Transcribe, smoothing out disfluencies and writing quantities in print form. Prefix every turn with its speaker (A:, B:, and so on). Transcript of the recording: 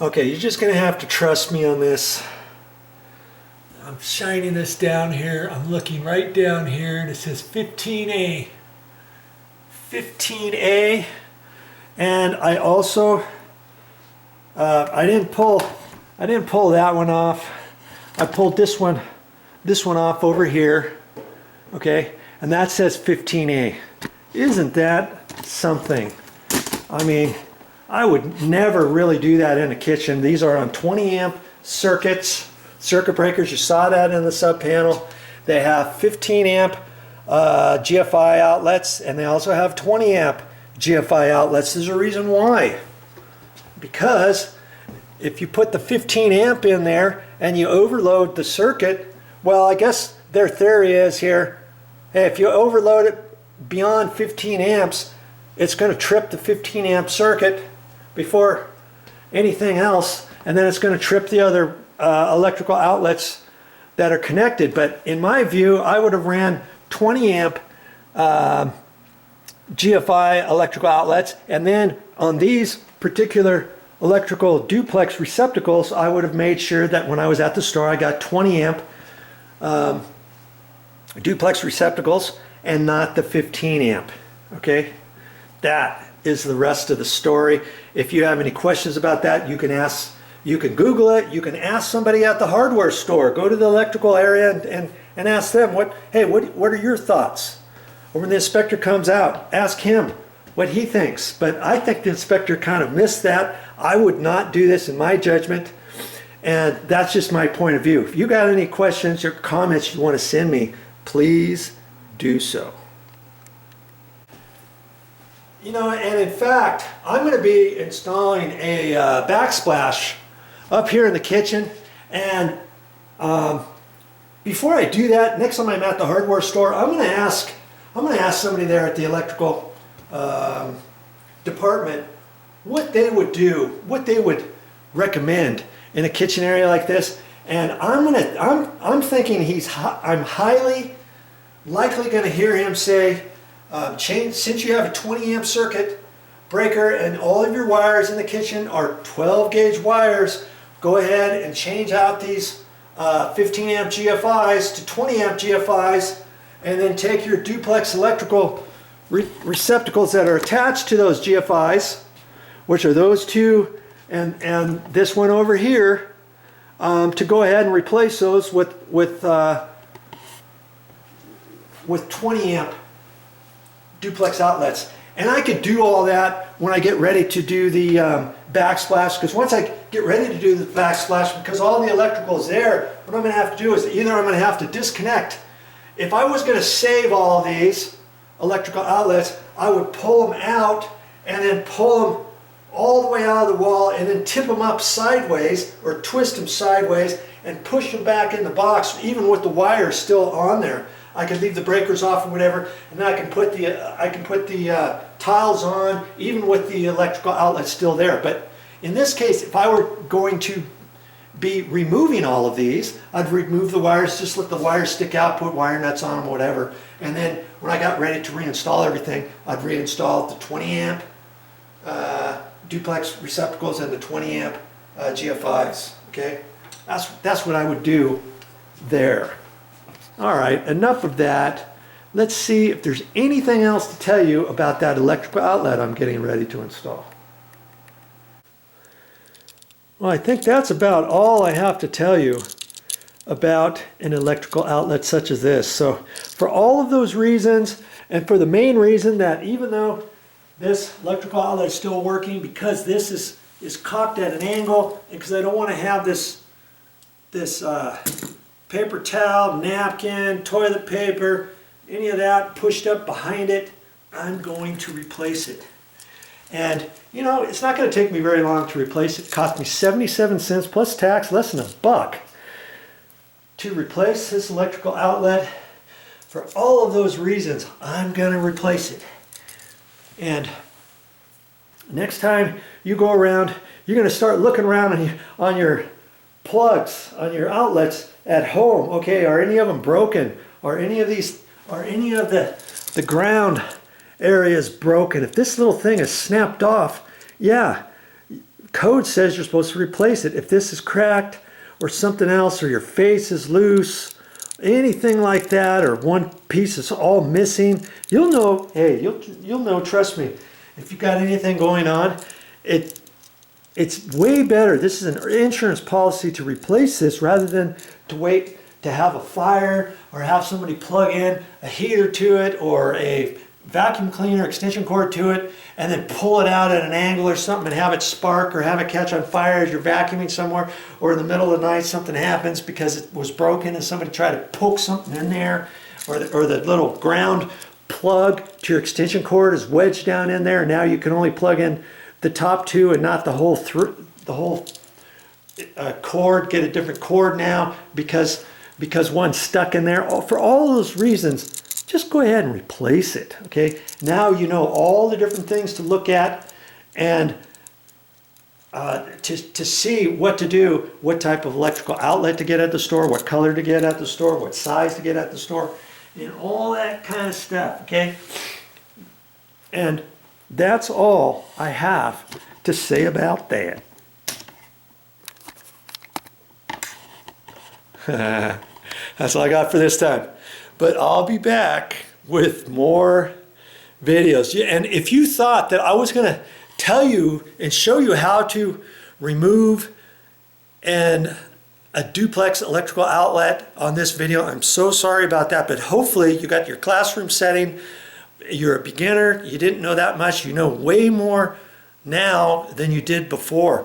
A: Okay, you're just going to have to trust me on this. I'm shining this down here. I'm looking right down here and it says 15A. 15A. And I also, I didn't pull that one off. I pulled this one off over here. Okay, and that says 15A. Isn't that something? I mean, I would never really do that in a kitchen. These are on 20 amp circuit breakers. You saw that in the sub panel. They have 15 amp GFI outlets, and they also have 20 amp GFI outlets. There's a reason why. Because if you put the 15 amp in there and you overload the circuit, well, I guess their theory is here, hey, if you overload it beyond 15 amps, it's going to trip the 15 amp circuit before anything else, and then it's going to trip the other electrical outlets that are connected. But in my view, I would have ran 20 amp GFI electrical outlets, and then on these particular electrical duplex receptacles, I would have made sure that when I was at the store, I got 20 amp duplex receptacles and not the 15 amp. Okay, that is the rest of the story. If you have any questions about that, you can ask, you can Google it, you can ask somebody at the hardware store. Go to the electrical area and ask them, what are your thoughts? Or when the inspector comes out, ask him what he thinks. But I think the inspector kind of missed that. I would not do this in my judgment, and that's just my point of view. If you got any questions or comments you want to send me, please do so. You know, and in fact, I'm going to be installing a backsplash up here in the kitchen. And before I do that, next time I'm at the hardware store, I'm going to ask somebody there at the electrical department what they would do, what they would recommend in a kitchen area like this. And I'm thinking I'm highly likely going to hear him say, since you have a 20 amp circuit breaker and all of your wires in the kitchen are 12 gauge wires, go ahead and change out these 15 amp GFIs to 20 amp GFIs, and then take your duplex electrical receptacles that are attached to those GFIs, which are those two and this one over here, to go ahead and replace those with 20 amp duplex outlets. And I could do all that when I get ready to do the backsplash, because once I get ready to do the backsplash, because all the electrical is there, what I'm going to have to do is either I'm going to have to disconnect. If I was going to save all of these electrical outlets, I would pull them out and then pull them all the way out of the wall and then tip them up sideways or twist them sideways and push them back in the box, even with the wires still on there. I could leave the breakers off or whatever, and then I can put the tiles on, even with the electrical outlet still there. But in this case, if I were going to be removing all of these, I'd remove the wires, just let the wires stick out, put wire nuts on them, whatever. And then when I got ready to reinstall everything, I'd reinstall the 20 amp duplex receptacles and the 20 amp GFIs. Okay, that's what I would do there. All right, enough of that. Let's see if there's anything else to tell you about that electrical outlet I'm getting ready to install. Well, I think that's about all I have to tell you about an electrical outlet such as this. So for all of those reasons, and for the main reason that even though this electrical outlet is still working, because this is cocked at an angle, and because I don't want to have this paper towel, napkin, toilet paper, any of that pushed up behind it, I'm going to replace it. And you know, it's not going to take me very long to replace it. It cost me 77 cents plus tax, less than $1 to replace this electrical outlet. For all of those reasons, I'm going to replace it. And next time you go around, you're going to start looking around on your plugs, on your outlets at home. Okay, are any of them broken? Are any of the ground areas broken? If this little thing is snapped off, yeah, code says you're supposed to replace it. If this is cracked or something else, or your face is loose, anything like that, or one piece is all missing, you'll know, hey, you'll know, trust me, if you've got anything going on, it's way better. This is an insurance policy to replace this rather than to wait to have a fire or have somebody plug in a heater to it or a vacuum cleaner extension cord to it and then pull it out at an angle or something and have it spark or have it catch on fire as you're vacuuming somewhere, or in the middle of the night something happens because it was broken and somebody tried to poke something in there, or the little ground plug to your extension cord is wedged down in there and now you can only plug in the top two and not the whole cord. Get a different cord now because one's stuck in there. For all those reasons, just go ahead and replace it, okay? Now you know all the different things to look at and to see what to do, what type of electrical outlet to get at the store, what color to get at the store, what size to get at the store, and all that kind of stuff, okay? And that's all I have to say about that. That's all I got for this time. But I'll be back with more videos. And if you thought that I was going to tell you and show you how to remove a duplex electrical outlet on this video, I'm so sorry about that. But hopefully you got your classroom setting. You're a beginner. You didn't know that much. You know way more now than you did before.